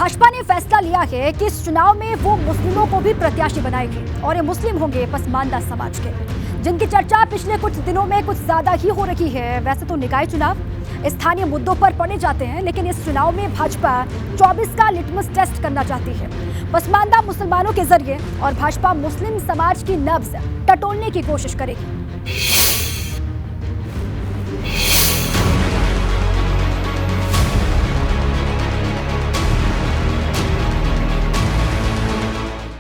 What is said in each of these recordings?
भाजपा ने फैसला लिया है कि इस चुनाव में वो मुस्लिमों को भी प्रत्याशी बनाएगी और ये मुस्लिम होंगे पसमानदा समाज के, जिनकी चर्चा पिछले कुछ दिनों में कुछ ज्यादा ही हो रही है। वैसे तो निकाय चुनाव स्थानीय मुद्दों पर पड़े जाते हैं, लेकिन इस चुनाव में भाजपा 24 का लिटमस टेस्ट करना चाहती है पसमानदा मुसलमानों के जरिए, और भाजपा मुस्लिम समाज की नब्ज टटोलने की कोशिश करेगी।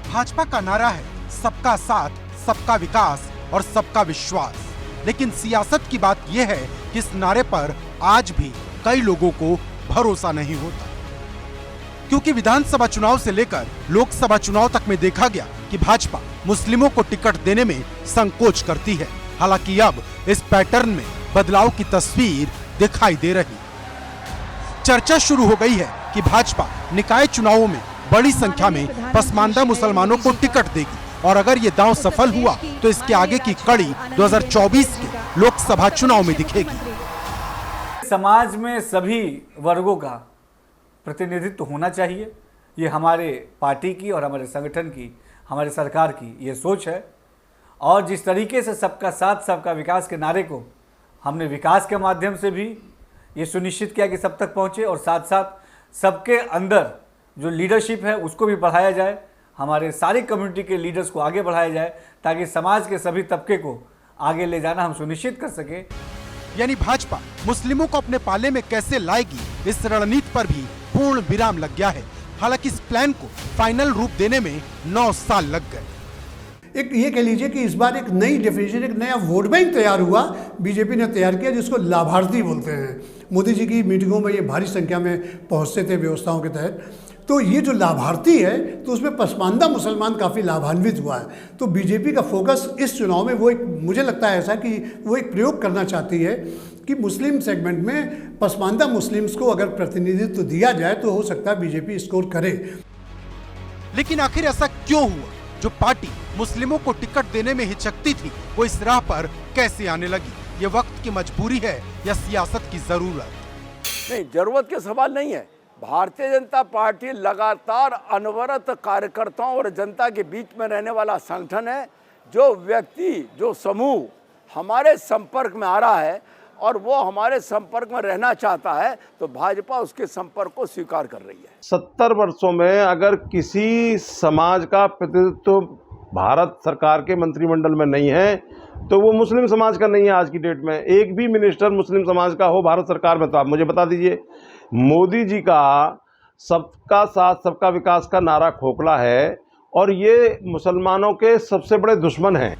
भाजपा का नारा है सबका साथ, सबका विकास और सबका विश्वास, लेकिन सियासत की बात यह है कि इस नारे पर आज भी कई लोगों को भरोसा नहीं होता, क्योंकि विधानसभा चुनाव से लेकर लोकसभा चुनाव तक में देखा गया कि भाजपा मुस्लिमों को टिकट देने में संकोच करती है। हालांकि अब इस पैटर्न में बदलाव की तस्वीर दिखाई दे रही। चर्चा शुरू हो गई है कि भाजपा निकाय चुनावों में बड़ी संख्या में पसमानदा मुसलमानों को टिकट देगी, और अगर ये दांव सफल हुआ तो इसके आगे की कड़ी 2024 के लोकसभा चुनाव में दिखेगी। समाज में सभी वर्गों का प्रतिनिधित्व होना चाहिए, ये हमारे पार्टी की और हमारे संगठन की, हमारे सरकार की ये सोच है। और जिस तरीके से सबका साथ सबका विकास के नारे को हमने विकास के माध्यम से भी ये सुनिश्चित किया कि सब तक पहुँचे, और साथ साथ सबके अंदर जो लीडरशिप है उसको भी बढ़ाया जाए, हमारे सारी कम्युनिटी के लीडर्स को आगे बढ़ाया जाए, ताकि समाज के सभी तबके को आगे ले जाना हम सुनिश्चित कर सके। यानी भाजपा मुस्लिमों को अपने पाले में कैसे लाएगी, इस रणनीति पर भी पूर्ण विराम लग गया है। हालांकि इस प्लान को फाइनल रूप देने में 9 साल लग गए। एक ये कह लीजिए कि इस बार एक नई डेफिनेशन, एक नया वोट बैंक तैयार हुआ, बीजेपी ने तैयार किया, जिसको लाभार्थी बोलते हैं। मोदी जी की मीटिंगों में ये भारी संख्या में पहुंचते थे व्यवस्थाओं के तहत। तो ये जो लाभार्थी है, तो उसमें पसमानदा मुसलमान काफ़ी लाभान्वित हुआ है। तो बीजेपी का फोकस इस चुनाव में वो एक, मुझे लगता है ऐसा कि वो एक प्रयोग करना चाहती है कि मुस्लिम सेगमेंट में पसमानदा मुस्लिम्स को अगर प्रतिनिधित्व दिया जाए तो हो सकता है बीजेपी स्कोर करे। लेकिन आखिर ऐसा क्यों हुआ? जो पार्टी मुस्लिमों को टिकट देने में हिचकती थी, वो इस राह पर कैसे आने लगी? ये वक्त की मजबूरी है या सियासत की जरूरत? नहीं, जरूरत के सवाल नहीं है। भारतीय जनता पार्टी लगातार अनवरत कार्यकर्ताओं और जनता के बीच में रहने वाला संगठन है। जो व्यक्ति, जो समूह हमारे संपर्क में आ रहा है और वो हमारे संपर्क में रहना चाहता है, तो भाजपा उसके संपर्क को स्वीकार कर रही है। 70 वर्षों में अगर किसी समाज का प्रतिनिधित्व भारत सरकार के मंत्रिमंडल में नहीं है, तो वो मुस्लिम समाज का नहीं है। आज की डेट में एक भी मिनिस्टर मुस्लिम समाज का हो भारत सरकार में, तो आप मुझे बता दीजिए। मोदी जी का सबका साथ सबका विकास का नारा खोखला है, और ये मुसलमानों के सबसे बड़े दुश्मन हैं।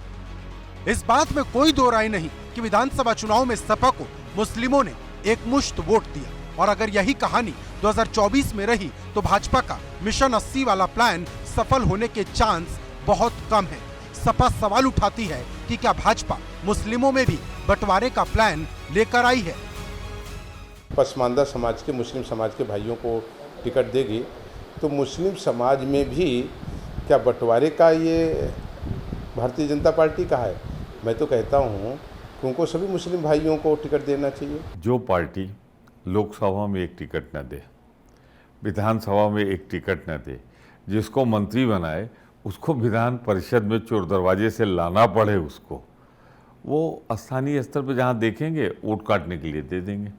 इस बात में कोई दो राय नहीं कि विधानसभा चुनाव में सपा को मुस्लिमों ने एक मुश्त वोट दिया, और अगर यही कहानी 2024 में रही तो भाजपा का मिशन 80 वाला प्लान सफल होने के चांस बहुत कम है। सपा सवाल उठाती है कि क्या भाजपा मुस्लिमों में भी बंटवारे का प्लान लेकर आई है? पसमानदा समाज के, मुस्लिम समाज के भाइयों को टिकट देगी तो मुस्लिम समाज में भी क्या बंटवारे का ये भारतीय जनता पार्टी का है? मैं तो कहता हूँ कि उनको सभी मुस्लिम भाइयों को टिकट देना चाहिए। जो पार्टी लोकसभा में एक टिकट न दे, विधानसभा में एक टिकट न दे, जिसको मंत्री बनाए उसको विधान परिषद में चोर दरवाजे से लाना पड़े उसको, वो स्थानीय स्तर पर जहाँ देखेंगे वोट काटने के लिए दे देंगे।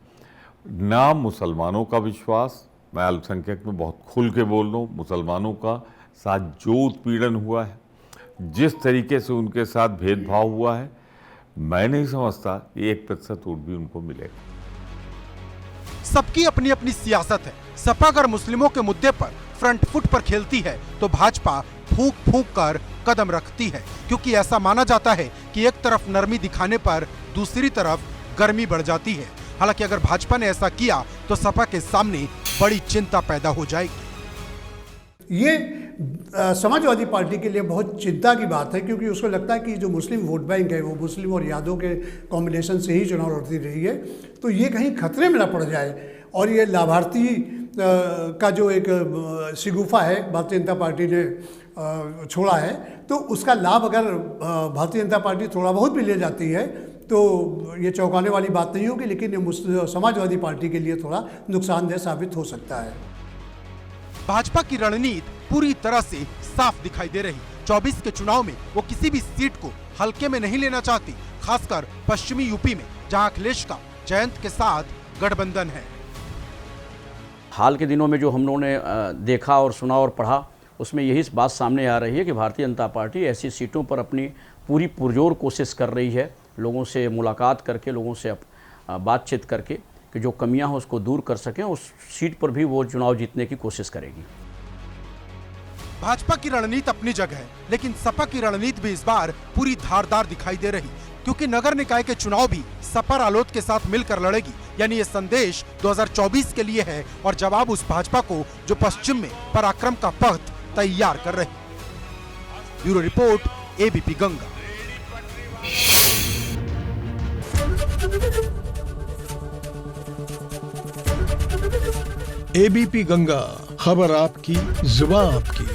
ना मुसलमानों का विश्वास, मैं अल्पसंख्यक में बहुत खुल के बोल रहा हूँ, मुसलमानों का साथ जो उत्पीड़न हुआ है, जिस तरीके से उनके साथ भेदभाव हुआ है, मैं नहीं समझता कि 1% वोट भी उनको मिलेगा। सबकी अपनी अपनी सियासत है। सपा अगर मुस्लिमों के मुद्दे पर फ्रंट फुट पर खेलती है तो भाजपा फूंक फूंक कर कदम रखती है, क्योंकि ऐसा माना जाता है कि एक तरफ नरमी दिखाने पर दूसरी तरफ गर्मी बढ़ जाती है। हालांकि अगर भाजपा ने ऐसा किया तो सपा के सामने बड़ी चिंता पैदा हो जाएगी। ये समाजवादी पार्टी के लिए बहुत चिंता की बात है, क्योंकि उसको लगता है कि जो मुस्लिम वोट बैंक है वो मुस्लिम और यादव के कॉम्बिनेशन से ही चुनाव लड़ती रही है, तो ये कहीं खतरे में न पड़ जाए। और ये लाभार्थी का जो एक शिगुफा है भारतीय जनता पार्टी ने छोड़ा है, तो उसका लाभ अगर भारतीय जनता पार्टी थोड़ा बहुत भी ले जाती है तो ये चौंकाने वाली बात नहीं होगी, लेकिन ये समाजवादी पार्टी के लिए थोड़ा नुकसानदेह साबित हो सकता है। भाजपा की रणनीति पूरी तरह से साफ दिखाई दे रही। 24 के चुनाव में वो किसी भी सीट को हल्के में नहीं लेना चाहती, खासकर पश्चिमी यूपी में जहां अखिलेश का जयंत के साथ गठबंधन है। हाल के दिनों में जो हम लोगों ने देखा और सुना और पढ़ा, उसमें यही बात सामने आ रही है कि भारतीय जनता पार्टी ऐसी सीटों पर अपनी पूरी पुरजोर कोशिश कर रही है, लोगों से मुलाकात करके, लोगों से बातचीत करके कि जो कमियां हैं उसको दूर कर सकें। उस सीट पर भी वो चुनाव जीतने की कोशिश करेगी। भाजपा की रणनीति अपनी जगह है, लेकिन सपा की रणनीति भी इस बार पूरी धारदार दिखाई दे रही, क्योंकि नगर निकाय के चुनाव भी सपा रालोद के साथ मिलकर लड़ेगी। यानी ये संदेश 2024 के लिए है और जवाब उस भाजपा को जो पश्चिम में पराक्रम का पथ तैयार कर रही। Bureau report, ABP Ganga. ABP Ganga, खबर आपकी, जुबान आपकी।